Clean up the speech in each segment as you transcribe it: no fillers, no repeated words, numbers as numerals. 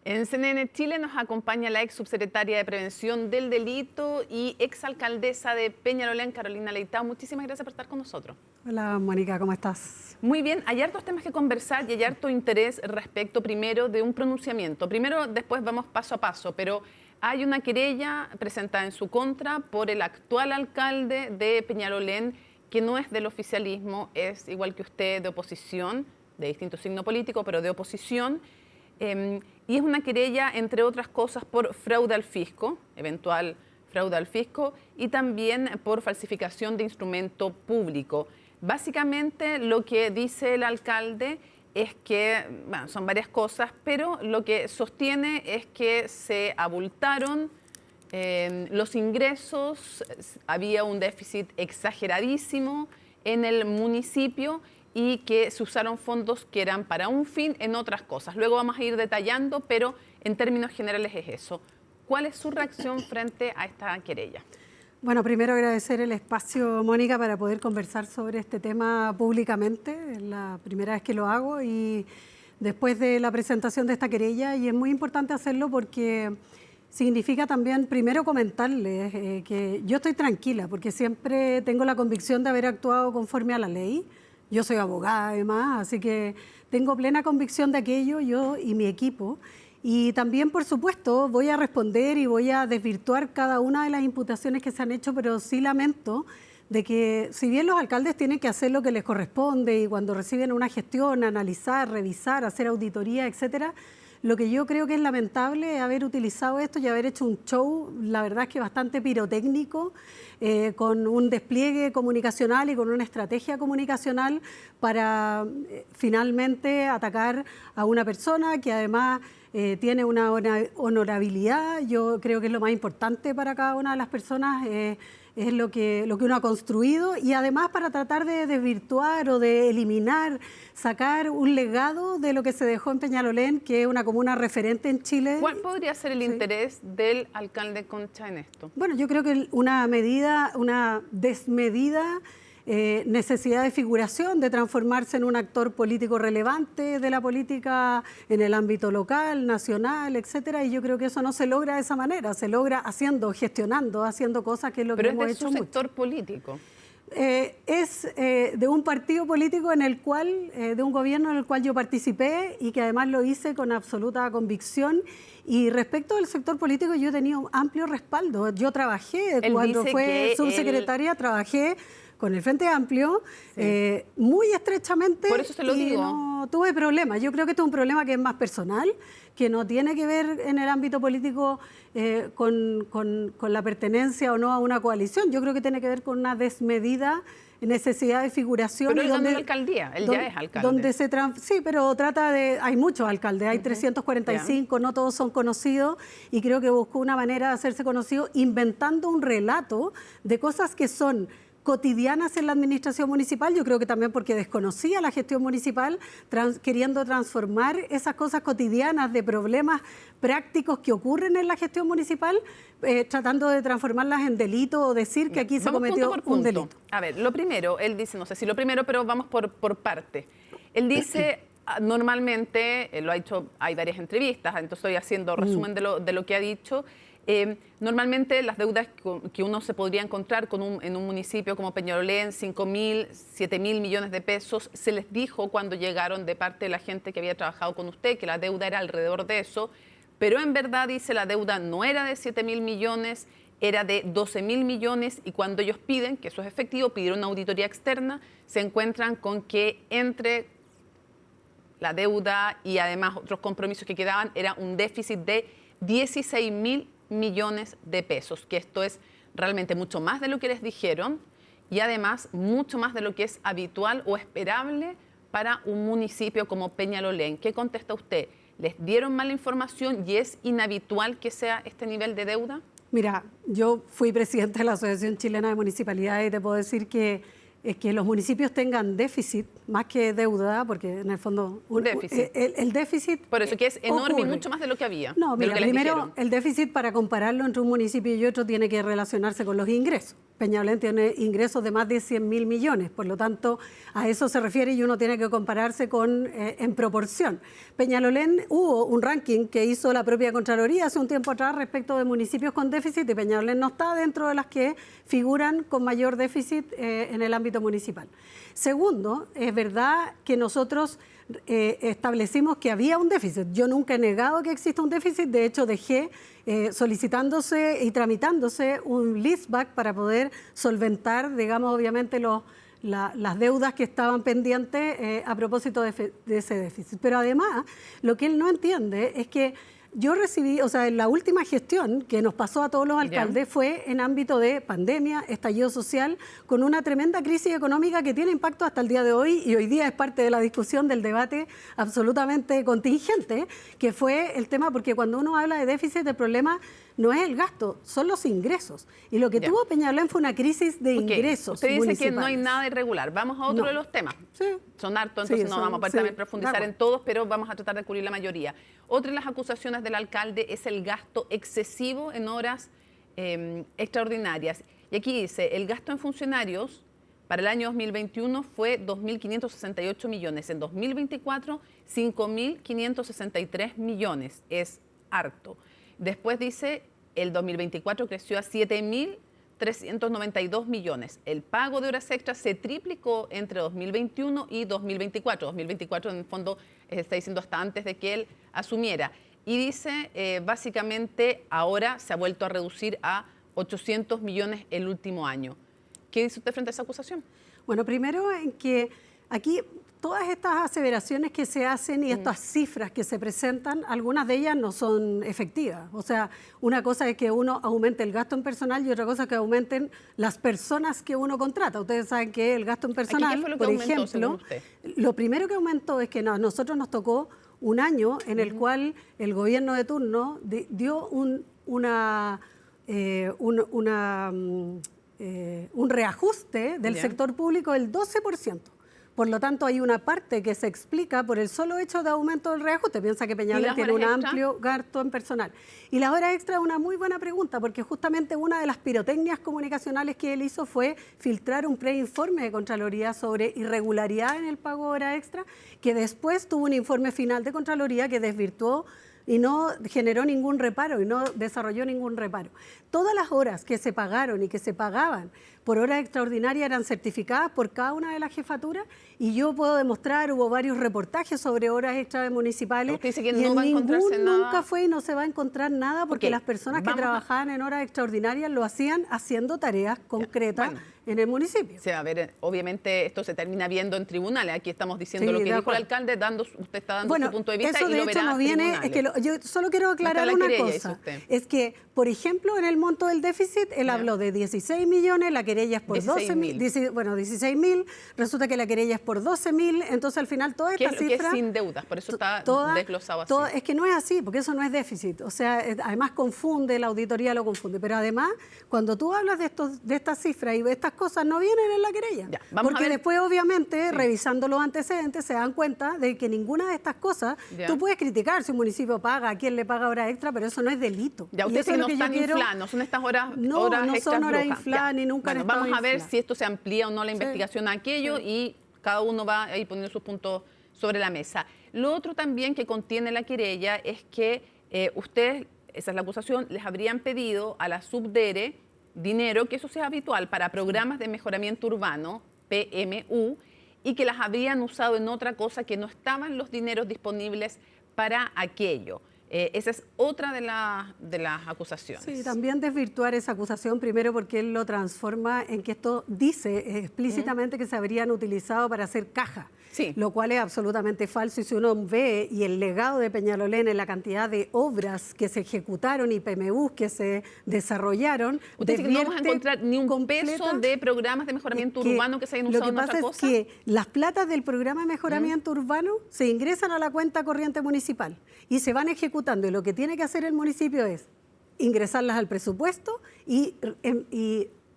En CNN Chile nos acompaña la ex subsecretaria de Prevención del Delito y exalcaldesa de Peñalolén, Carolina Leitao. Muchísimas gracias por estar con nosotros. Hola, Mónica, ¿cómo estás? Muy bien, hay hartos temas que conversar y hay harto interés respecto primero de un pronunciamiento. Primero, después vamos paso a paso, pero hay una querella presentada en su contra por el actual alcalde de Peñalolén, que no es del oficialismo, es igual que usted, de oposición, de distinto signo político, pero de oposición. Y es una querella, entre otras cosas, por fraude al fisco, eventual fraude al fisco, y también por falsificación de instrumento público. Básicamente lo que dice el alcalde es que, bueno, son varias cosas, pero lo que sostiene es que se abultaron los ingresos, había un déficit exageradísimo en el municipio y que se usaron fondos que eran para un fin en otras cosas. Luego vamos a ir detallando, pero en términos generales es eso. ¿Cuál es su reacción frente a esta querella? Bueno, primero agradecer el espacio, Mónica, para poder conversar sobre este tema públicamente. Es la primera vez que lo hago y después de la presentación de esta querella, y es muy importante hacerlo porque significa también, primero, comentarles que yo estoy tranquila porque siempre tengo la convicción de haber actuado conforme a la ley. Yo soy abogada, además, así que tengo plena convicción de aquello, yo y mi equipo. Y también, por supuesto, voy a responder y voy a desvirtuar cada una de las imputaciones que se han hecho, pero sí lamento de que, si bien los alcaldes tienen que hacer lo que les corresponde y cuando reciben una gestión, analizar, revisar, hacer auditoría, etcétera, lo que yo creo que es lamentable es haber utilizado esto y haber hecho un show, la verdad es que bastante pirotécnico, con un despliegue comunicacional y con una estrategia comunicacional para finalmente atacar a una persona que además tiene una honorabilidad. Yo creo que es lo más importante para cada una de las personas, es lo que uno ha construido, y además para tratar de desvirtuar o de eliminar, sacar un legado de lo que se dejó en Peñalolén, que es una comuna referente en Chile. ¿Cuál podría ser el interés del alcalde Concha en esto? Bueno, yo creo que una desmedida necesidad de figuración, de transformarse en un actor político relevante de la política en el ámbito local, nacional, etcétera, y yo creo que eso no se logra de esa manera, se logra gestionando, haciendo cosas que es lo que hemos hecho mucho. ¿Pero es de su sector político? Es de un partido político en el cual, de un gobierno en el cual yo participé y que además lo hice con absoluta convicción. Y respecto del sector político, yo he tenido amplio respaldo. Yo trabajé, cuando fue subsecretaria, trabajé con el Frente Amplio, sí, muy estrechamente. Por eso se lo digo. No tuve problemas. Yo creo que esto es un problema que es más personal, que no tiene que ver en el ámbito político con la pertenencia o no a una coalición. Yo creo que tiene que ver con una desmedida necesidad de figuración. Pero él ganó la alcaldía, él ya es alcalde. Sí, pero trata de... Hay muchos alcaldes, hay 345, no todos son conocidos, y creo que buscó una manera de hacerse conocido inventando un relato de cosas que son cotidianas en la administración municipal. Yo creo que también porque desconocía la gestión municipal, queriendo transformar esas cosas cotidianas de problemas prácticos que ocurren en la gestión municipal, tratando de transformarlas en delito o decir que aquí se cometió un delito. A ver, lo primero, él dice, no sé si lo primero, pero vamos por parte. Él dice, normalmente, lo ha hecho, hay varias entrevistas, entonces estoy haciendo resumen de lo que ha dicho. Normalmente las deudas que uno se podría encontrar en un municipio como Peñalolén, 5.000, 7.000 millones de pesos, se les dijo cuando llegaron de parte de la gente que había trabajado con usted que la deuda era alrededor de eso, pero en verdad, dice, la deuda no era de 7.000 millones, era de 12.000 millones, y cuando ellos piden, que eso es efectivo, pidieron una auditoría externa, se encuentran con que entre la deuda y además otros compromisos que quedaban era un déficit de 16.000 millones de pesos, que esto es realmente mucho más de lo que les dijeron y además mucho más de lo que es habitual o esperable para un municipio como Peñalolén. ¿Qué contesta usted? ¿Les dieron mala información y es inhabitual que sea este nivel de deuda? Mira, yo fui presidenta de la Asociación Chilena de Municipalidades y te puedo decir que los municipios tengan déficit más que deuda, porque en el fondo el déficit... Por eso que es enorme ocurre. Y mucho más de lo que había. No, mira, primero el déficit, para compararlo entre un municipio y otro, tiene que relacionarse con los ingresos. Peñalolén tiene ingresos de más de 100.000 millones, por lo tanto a eso se refiere y uno tiene que compararse en proporción. Peñalolén, hubo un ranking que hizo la propia Contraloría hace un tiempo atrás respecto de municipios con déficit y Peñalolén no está dentro de las que figuran con mayor déficit en el ámbito municipal. Segundo, es verdad que nosotros establecimos que había un déficit. Yo nunca he negado que exista un déficit, de hecho dejé solicitándose y tramitándose un leaseback para poder solventar, digamos, obviamente las deudas que estaban pendientes a propósito de ese déficit. Pero además, lo que él no entiende es que yo recibí, o sea, en la última gestión que nos pasó a todos los alcaldes fue en ámbito de pandemia, estallido social, con una tremenda crisis económica que tiene impacto hasta el día de hoy y hoy día es parte de la discusión del debate absolutamente contingente, que fue el tema, porque cuando uno habla de déficit, el problema no es el gasto, son los ingresos. Y lo que tuvo Peñalolén fue una crisis de ingresos. Usted dice que no hay nada irregular. Vamos a otro de los temas. Sí. Son hartos, entonces no vamos a poder también profundizar en todos, pero vamos a tratar de cubrir la mayoría. Otra de las acusaciones del alcalde es el gasto excesivo en horas extraordinarias. Y aquí dice, el gasto en funcionarios para el año 2021 fue 2.568 millones. En 2024, 5.563 millones. Es harto. Después dice, el 2024 creció a 7.392 millones. El pago de horas extras se triplicó entre 2021 y 2024. 2024 en el fondo está diciendo hasta antes de que él asumiera. Y dice, básicamente, ahora se ha vuelto a reducir a 800 millones el último año. ¿Qué dice usted frente a esa acusación? Bueno, primero en que aquí todas estas aseveraciones que se hacen y estas cifras que se presentan, algunas de ellas no son efectivas. O sea, una cosa es que uno aumente el gasto en personal y otra cosa es que aumenten las personas que uno contrata. Ustedes saben que el gasto en personal, por ejemplo, lo primero que aumentó es que a nosotros nos tocó un año en el cual el gobierno de turno dio un reajuste del sector público del 12%. Por lo tanto, hay una parte que se explica por el solo hecho de aumento del reajuste. Piensa que Peñalolén tiene un amplio gasto en personal. Y las horas extra es una muy buena pregunta, porque justamente una de las pirotecnias comunicacionales que él hizo fue filtrar un preinforme de Contraloría sobre irregularidad en el pago de hora extra, que después tuvo un informe final de Contraloría que desvirtuó y no generó ningún reparo y no desarrolló ningún reparo. Todas las horas que se pagaron y que se pagaban por hora extraordinaria eran certificadas por cada una de las jefaturas y yo puedo demostrar, hubo varios reportajes sobre horas extra municipales. Usted dice que no va a encontrarse nada. Nunca fue y no se va a encontrar nada porque las personas que trabajaban en horas extraordinarias lo hacían haciendo tareas concretas en el municipio. Sí, a ver, obviamente esto se termina viendo en tribunales. Aquí estamos diciendo lo que dijo el alcalde, usted está dando su punto de vista y lo verá en tribunales. Es que yo solo quiero aclarar una cosa. Es que, por ejemplo, en el monto del déficit, él habló de 16 millones, la querella es por 12.000. Bueno, 16.000, resulta que la querella es por 12.000, entonces al final toda esta cifra... Que es sin deudas, por eso está desglosado así. Es que no es así, porque eso no es déficit. O sea, además confunde, la auditoría lo confunde. Pero además, cuando tú hablas de estas cifras y de estas cosas, no vienen en la querella. Porque después, obviamente, revisando los antecedentes, se dan cuenta de que ninguna de estas cosas, tú puedes criticar si un municipio paga, a quién le paga hora extra, pero eso no es delito. Ya, usted dice que no están infladas, no son estas horas extras. No son horas infladas ni nunca han estado Vamos a ver si esto se amplía o no la investigación a aquello y cada uno va ahí poniendo sus puntos sobre la mesa. Lo otro también que contiene la querella es que ustedes, esa es la acusación, les habrían pedido a la Subdere dinero, que eso sea habitual para programas de mejoramiento urbano, PMU, y que las habrían usado en otra cosa que no estaban los dineros disponibles para aquello. Esa es otra de las acusaciones. Sí, también desvirtuar esa acusación, primero porque él lo transforma en que esto dice explícitamente que se habrían utilizado para hacer caja, lo cual es absolutamente falso. Y si uno ve y el legado de Peñalolén en la cantidad de obras que se ejecutaron y PMUs que se desarrollaron, usted dice que no vamos a encontrar ni un peso de programas de mejoramiento urbano que se hayan usado en otra cosa. Lo que pasa es que las platas del programa de mejoramiento urbano se ingresan a la cuenta corriente municipal y se van ejecutando. Y lo que tiene que hacer el municipio es ingresarlas al presupuesto y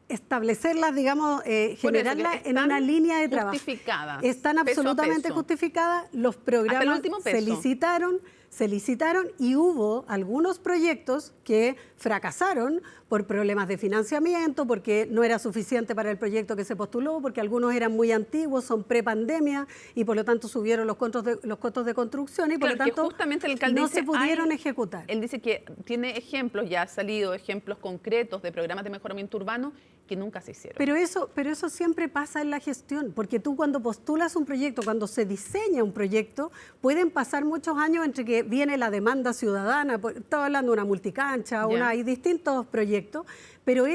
establecerlas, digamos, generarlas en una línea de trabajo. Justificadas. Están absolutamente justificadas. Los programas se licitaron, se licitaron y hubo algunos proyectos que fracasaron por problemas de financiamiento, porque no era suficiente para el proyecto que se postuló, porque algunos eran muy antiguos, son prepandemia y por lo tanto subieron los costos de construcción y por lo tanto justamente el alcalde no dice, se pudieron ejecutar. Él dice que tiene ejemplos, ya ha salido ejemplos concretos de programas de mejoramiento urbano que nunca se hicieron. Pero eso siempre pasa en la gestión, porque tú cuando postulas un proyecto, cuando se diseña un proyecto, pueden pasar muchos años entre que viene la demanda ciudadana, estaba hablando de una multicancha, hay distintos proyectos, pero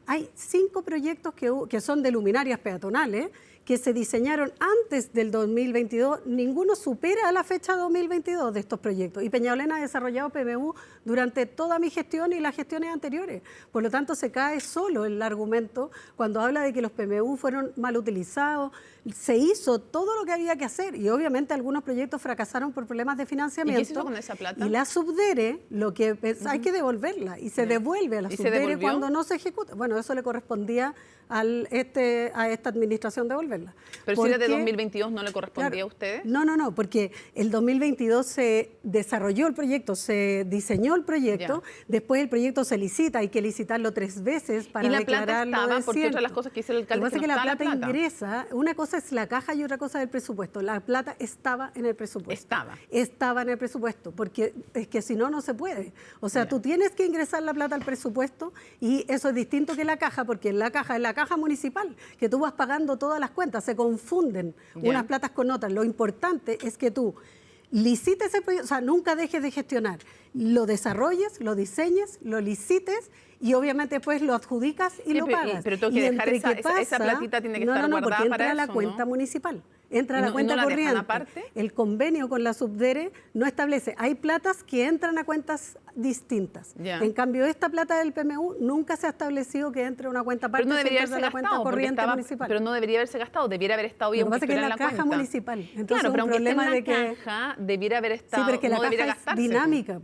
hay 5 proyectos que son de luminarias peatonales, que se diseñaron antes del 2022, ninguno supera a la fecha 2022 de estos proyectos. Y Peñalolén ha desarrollado PMU durante toda mi gestión y las gestiones anteriores. Por lo tanto, se cae solo el argumento cuando habla de que los PMU fueron mal utilizados. Se hizo todo lo que había que hacer y obviamente algunos proyectos fracasaron por problemas de financiamiento. ¿Y qué se hizo con esa plata? Y la Subdere, hay que devolverla y se devuelve a la Subdere cuando no se ejecuta. Bueno, eso le correspondía a esta administración devolverla. Pero si era de 2022, ¿no le correspondía a ustedes? No, porque el 2022 se desarrolló el proyecto, se diseñó el proyecto, después el proyecto se licita, hay que licitarlo 3 veces para declararlo. ¿Y la plata estaba? Porque otra de las cosas que dice el alcalde es que la plata ingresa, una cosa es la caja y otra cosa es el presupuesto. La plata estaba en el presupuesto. Estaba en el presupuesto, porque es que si no, no se puede. O sea, tú tienes que ingresar la plata al presupuesto y eso es distinto que la caja, porque en la caja es la caja municipal, que tú vas pagando todas las cuentas, se confunden unas platas con otras. Lo importante es que tú licites el proyecto, o sea, nunca dejes de gestionar, lo desarrolles, lo diseñes, lo licites y obviamente después lo adjudicas y lo pagas. Pero tengo que dejar esa platita, tiene que estar guardada porque entra para a la eso, cuenta municipal. Entra a la cuenta ¿no la corriente. dejan aparte? El convenio con la Subdere no establece. Hay platas que entran a cuentas distintas. En cambio, esta plata del PMU nunca se ha establecido que entre a una cuenta aparte. Pero no debería haberse la cuenta corriente municipal. Pero no debería haberse gastado, debiera haber estado bien. Lo que pasa es que es la caja municipal. Entonces, claro, pero un aunque problema esté en la de caja, debiera haber estado, sí, pero es que no la debería caja gastarse. es dinámica.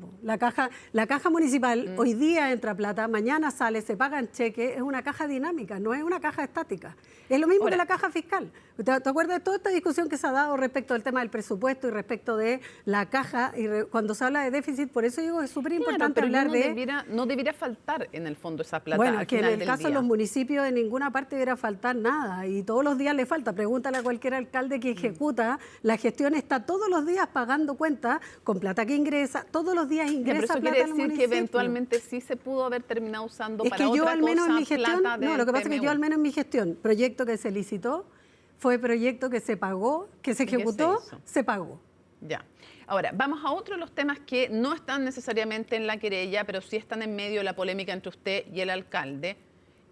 La caja municipal hoy día entra plata, mañana sale, se paga en cheque, es una caja dinámica, no es una caja estática. Es lo mismo que la caja fiscal. ¿Te acuerdas de toda esta discusión que se ha dado respecto del tema del presupuesto y respecto de la caja? Y cuando se habla de déficit, por eso digo, es súper importante hablar no debería faltar en el fondo esa plata. Bueno, que en el caso de los municipios en ninguna parte debería faltar nada y todos los días le falta. Pregúntale a cualquier alcalde que ejecuta, la gestión está todos los días pagando cuentas con plata que ingresa, todos los días ingresa plata quiere al decir municipio. que eventualmente sí se pudo haber terminado usando es para que yo otra al menos cosa, en mi gestión, plata no, lo que pasa es que PMU. yo al menos en mi gestión, proyecto que se licitó, fue proyecto que se pagó, que se ejecutó, se pagó. Ya. Ahora, vamos a otro de los temas que no están necesariamente en la querella, pero sí están en medio de la polémica entre usted y el alcalde.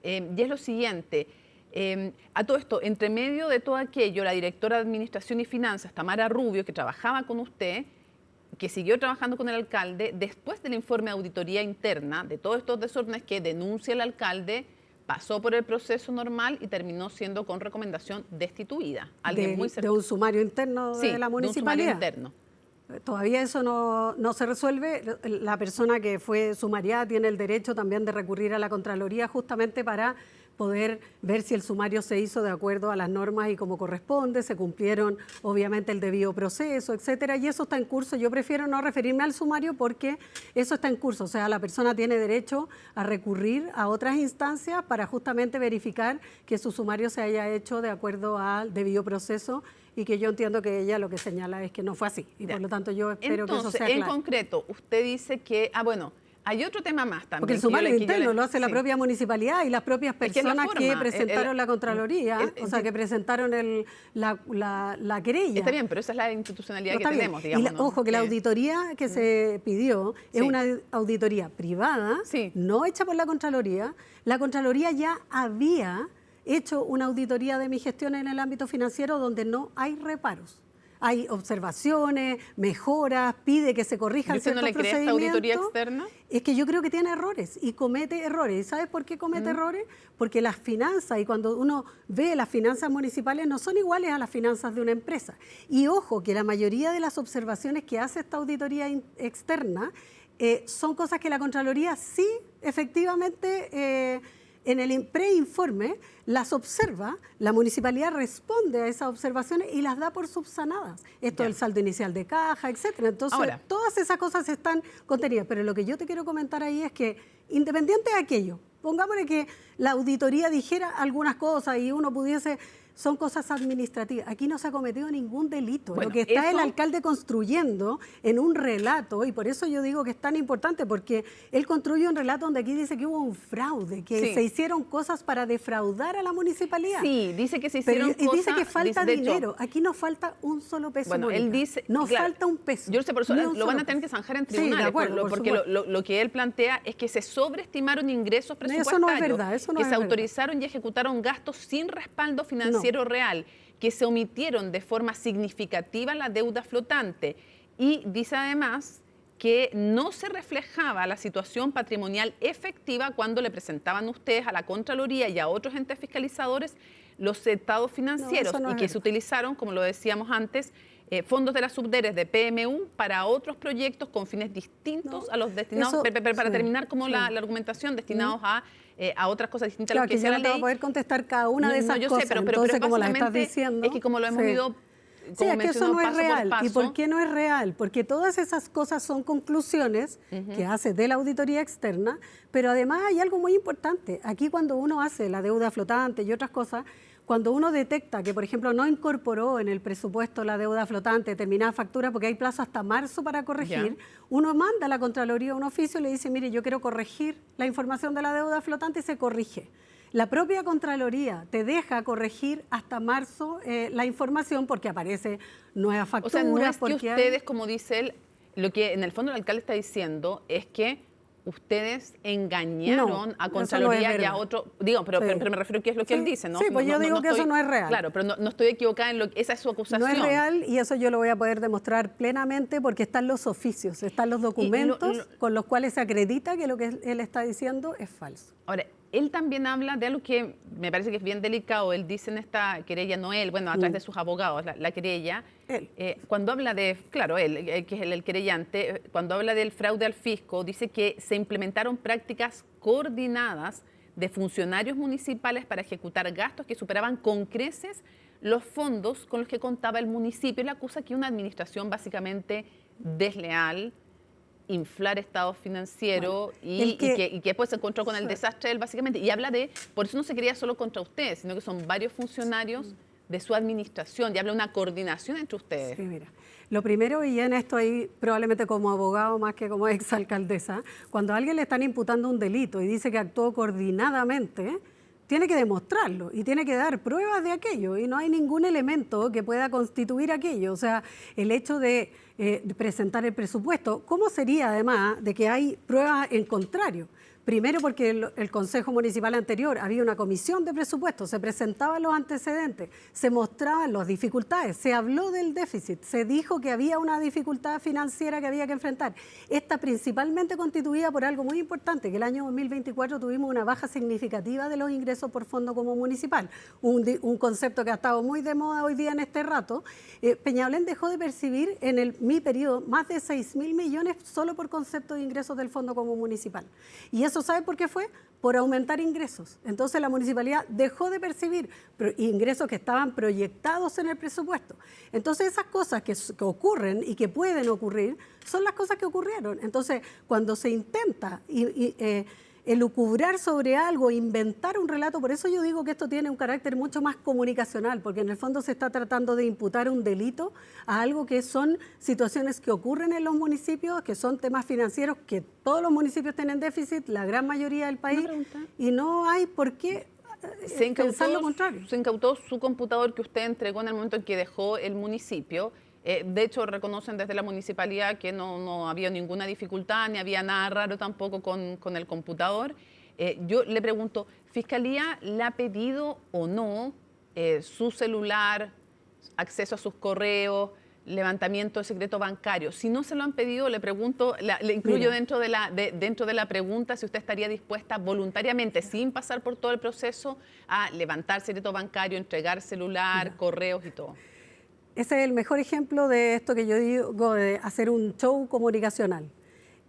Y es lo siguiente. A todo esto, entre medio de todo aquello, la directora de Administración y Finanzas, Tamara Rubio, que trabajaba con usted, que siguió trabajando con el alcalde, después del informe de auditoría interna de todos estos desórdenes que denuncia el alcalde, pasó por el proceso normal y terminó siendo con recomendación destituida. Alguien muy cercano. De un sumario interno de la municipalidad. De un sumario interno. Todavía eso no se resuelve. La persona que fue sumariada tiene el derecho también de recurrir a la Contraloría justamente para poder ver si el sumario se hizo de acuerdo a las normas y como corresponde, se cumplieron obviamente el debido proceso, etcétera, y eso está en curso. Yo prefiero no referirme al sumario porque eso está en curso, o sea, la persona tiene derecho a recurrir a otras instancias para justamente verificar que su sumario se haya hecho de acuerdo al debido proceso y que yo entiendo que ella lo que señala es que no fue así y por lo tanto yo espero que eso sea claro. En concreto, usted dice que, hay otro tema más también. Porque el sumario interno lo hace la propia municipalidad y las propias personas que presentaron la Contraloría, o sea, que presentaron la querella. Está bien, pero esa es la institucionalidad que tenemos, digamos. Y ojo, que la auditoría que se pidió es una auditoría privada, no hecha por la Contraloría. La Contraloría ya había hecho una auditoría de mi gestión en el ámbito financiero donde no hay reparos. Hay observaciones, mejoras, pide que se corrijan ciertos procedimientos. ¿Usted no le cree esta auditoría externa? Es que yo creo que tiene errores y comete errores. ¿Y sabes por qué comete errores? Porque las finanzas, y cuando uno ve las finanzas municipales, no son iguales a las finanzas de una empresa. Y ojo, que la mayoría de las observaciones que hace esta auditoría externa son cosas que la Contraloría sí, efectivamente, en el preinforme las observa, la municipalidad responde a esas observaciones y las da por subsanadas. Esto del saldo inicial de caja, etcétera. Entonces, ahora, todas esas cosas están contenidas. Pero lo que yo te quiero comentar ahí es que, independiente de aquello, pongámosle que la auditoría dijera algunas cosas y uno pudiese... Son cosas administrativas. Aquí no se ha cometido ningún delito. Bueno, lo que está el alcalde construyendo en un relato, y por eso yo digo que es tan importante, porque él construye un relato donde aquí dice que hubo un fraude, que se hicieron cosas para defraudar a la municipalidad. Sí, dice que se hicieron cosas... Y dice que falta dinero. Aquí no falta un solo peso. Bueno, él dice... No falta un peso. Yo sé, por eso lo van a tener que zanjar en tribunales, de acuerdo, porque lo que él plantea es que se sobreestimaron ingresos presupuestarios. Eso no es verdad. Eso no que es se verdad. Autorizaron y ejecutaron gastos sin respaldo financiero real, que se omitieron de forma significativa la deuda flotante, y dice además que no se reflejaba la situación patrimonial efectiva cuando le presentaban ustedes a la Contraloría y a otros entes fiscalizadores los estados financieros, y que se utilizaron, como lo decíamos antes, fondos de las subderes de PMU para otros proyectos con fines distintos a los destinados, para terminar como la argumentación, destinados a otras cosas distintas a lo que yo no te voy a poder contestar cada una de esas cosas. Pero entonces, como las estás diciendo... Es que como lo hemos ido... Sí, es que eso no es real. ¿Y por qué no es real? Porque todas esas cosas son conclusiones que hace de la auditoría externa, pero además hay algo muy importante. Aquí cuando uno hace la deuda flotante y otras cosas, cuando uno detecta que, por ejemplo, no incorporó en el presupuesto la deuda flotante determinada factura, porque hay plazo hasta marzo para corregir, uno manda a la Contraloría un oficio y le dice, mire, yo quiero corregir la información de la deuda flotante, y se corrige. La propia Contraloría te deja corregir hasta marzo la información porque aparece nueva factura. O sea, no es que ustedes, como dice él, lo que en el fondo el alcalde está diciendo es que ustedes engañaron a Contraloría y a otro... Digo, pero me refiero a qué es lo que él dice, ¿no? Sí, pues yo digo que eso no es real. Claro, pero no estoy equivocada en esa es su acusación. No es real, y eso yo lo voy a poder demostrar plenamente porque están los oficios, están los documentos con los cuales se acredita que lo que él está diciendo es falso. Ahora, él también habla de algo que me parece que es bien delicado. Él dice en esta querella, no él, bueno, a través de sus abogados, la querella, cuando habla de, claro, él, que es el querellante, cuando habla del fraude al fisco, dice que se implementaron prácticas coordinadas de funcionarios municipales para ejecutar gastos que superaban con creces los fondos con los que contaba el municipio. Él acusa que una administración básicamente desleal, inflar estados financieros y que después se encontró con el desastre él básicamente, y habla de, por eso no se quería solo contra ustedes, sino que son varios funcionarios de su administración, y habla de una coordinación entre ustedes. Sí, mira, lo primero, y en esto ahí probablemente como abogado más que como exalcaldesa, cuando a alguien le están imputando un delito y dice que actuó coordinadamente, tiene que demostrarlo y tiene que dar pruebas de aquello, y no hay ningún elemento que pueda constituir aquello. O sea, el hecho de presentar el presupuesto, ¿cómo sería además de que hay pruebas en contrario? Primero porque el Consejo Municipal anterior había una comisión de presupuesto, se presentaban los antecedentes, se mostraban las dificultades, se habló del déficit, se dijo que había una dificultad financiera que había que enfrentar. Esta principalmente constituida por algo muy importante, que el año 2024 tuvimos una baja significativa de los ingresos por fondo como municipal, un concepto que ha estado muy de moda hoy día en este rato. Peñalolén dejó de percibir en mi periodo más de 6.000 millones solo por concepto de ingresos del fondo como municipal. Y eso, ¿sabe por qué fue? Por aumentar ingresos. Entonces la municipalidad dejó de percibir ingresos que estaban proyectados en el presupuesto. Entonces esas cosas que ocurren y que pueden ocurrir son las cosas que ocurrieron. Entonces cuando se intenta elucubrar sobre algo, inventar un relato, por eso yo digo que esto tiene un carácter mucho más comunicacional, porque en el fondo se está tratando de imputar un delito a algo que son situaciones que ocurren en los municipios, que son temas financieros, que todos los municipios tienen déficit, la gran mayoría del país, y no hay por qué pensar lo contrario. Se incautó su computador que usted entregó en el momento en que dejó el municipio. De hecho, reconocen desde la municipalidad que no había ninguna dificultad, ni había nada raro tampoco con el computador. Yo le pregunto, ¿Fiscalía le ha pedido o no su celular, acceso a sus correos, levantamiento de secreto bancario? Si no se lo han pedido, le pregunto, le incluyo dentro de la pregunta si usted estaría dispuesta voluntariamente, sin pasar por todo el proceso, a levantar secreto bancario, entregar celular, correos y todo. Ese es el mejor ejemplo de esto que yo digo, de hacer un show comunicacional.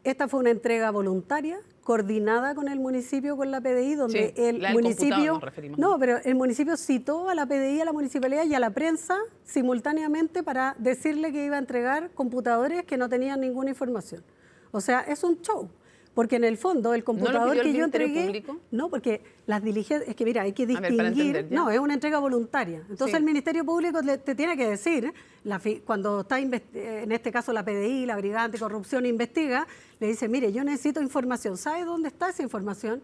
Esta fue una entrega voluntaria, coordinada con el municipio, con la PDI, donde Sí, el la del computador municipio... nos referimos. No, pero el municipio citó a la PDI, a la municipalidad y a la prensa simultáneamente para decirle que iba a entregar computadores que no tenían ninguna información. O sea, es un show. Porque en el fondo el computador pidió el que yo Ministerio entregué... Público? No, porque las diligencias... Es que mira, hay que A ver, para distinguir... entender, ¿ya? No, es una entrega voluntaria. Entonces Sí. el Ministerio Público te tiene que decir, cuando está, en este caso la PDI, la Brigada Anticorrupción, investiga, le dice, mire, yo necesito información. ¿Sabe dónde está esa información?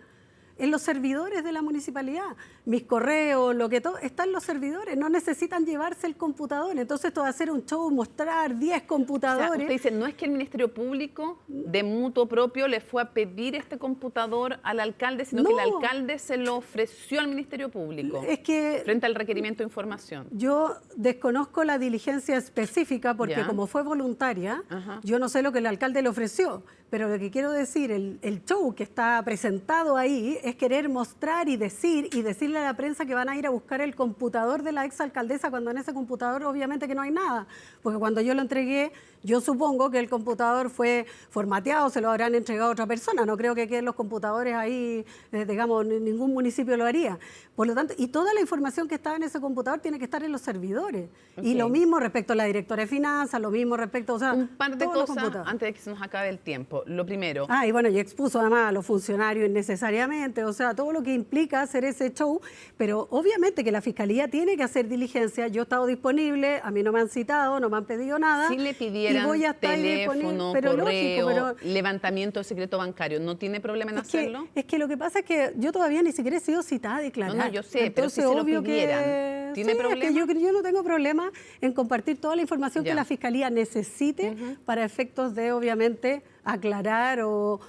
En los servidores de la municipalidad. Mis correos, lo que todo, están en los servidores, no necesitan llevarse el computador. Entonces esto va a ser un show, mostrar 10 O computadores. sea, usted dice, no es que el Ministerio Público de mutuo propio le fue a pedir este computador al alcalde, sino que el No. alcalde se lo ofreció al Ministerio Público Es que frente al requerimiento de información. yo desconozco la diligencia específica porque Ya. como fue voluntaria, Ajá. yo no sé lo que el alcalde le ofreció, pero lo que quiero decir, el show que está presentado ahí es querer mostrar y decirle a la prensa que van a ir a buscar el computador de la exalcaldesa cuando en ese computador obviamente que no hay nada, porque cuando yo lo entregué, yo supongo que el computador fue formateado, se lo habrán entregado a otra persona, no creo que queden los computadores ahí, digamos, ningún municipio lo haría. Por lo tanto, y toda la información que estaba en ese computador tiene que estar en los servidores. Y Ok. lo mismo respecto a la directora de finanzas, lo mismo respecto, o sea, Un par de todos los cosas computadores. antes de que se nos acabe el tiempo. Lo primero, Ah, y bueno, y expuso además a los funcionarios innecesariamente, o sea, todo lo que implica hacer ese show, pero obviamente que la Fiscalía tiene que hacer diligencia, yo he estado disponible, a mí no me han citado, no me han pedido nada. si le y pidieran voy a estar disponible, teléfono, pero correo, lógico, levantamiento de secreto bancario, ¿no tiene problema en hacerlo? es que lo que pasa es que yo todavía ni siquiera he sido citada a declarar. No, yo sé, pero si Entonces, se lo obvio pidieran, que... ¿tiene sí, problema? Es que yo no tengo problema en compartir toda la información Ya. que la Fiscalía necesite para efectos de, obviamente, aclarar o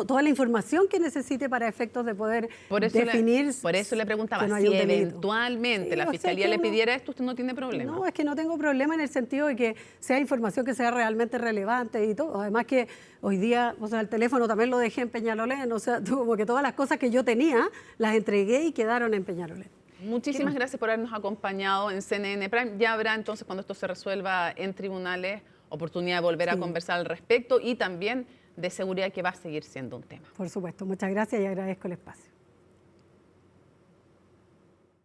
toda la información que necesite para efectos de poder definir. Por eso le preguntaba, que no hay si un delito. eventualmente Sí, la o sea, Fiscalía que le uno- pidiera esto, usted no tiene problema. No, es que no tengo problema en el sentido de que sea información que sea realmente relevante y todo. Además que hoy día, o sea, el teléfono también lo dejé en Peñalolén, o sea, como que todas las cosas que yo tenía las entregué y quedaron en Peñalolén. Muchísimas gracias por habernos acompañado en CNN Prime. Ya habrá entonces, cuando esto se resuelva en tribunales, oportunidad de volver a conversar al respecto y también de seguridad, que va a seguir siendo un tema. Por supuesto, muchas gracias y agradezco el espacio.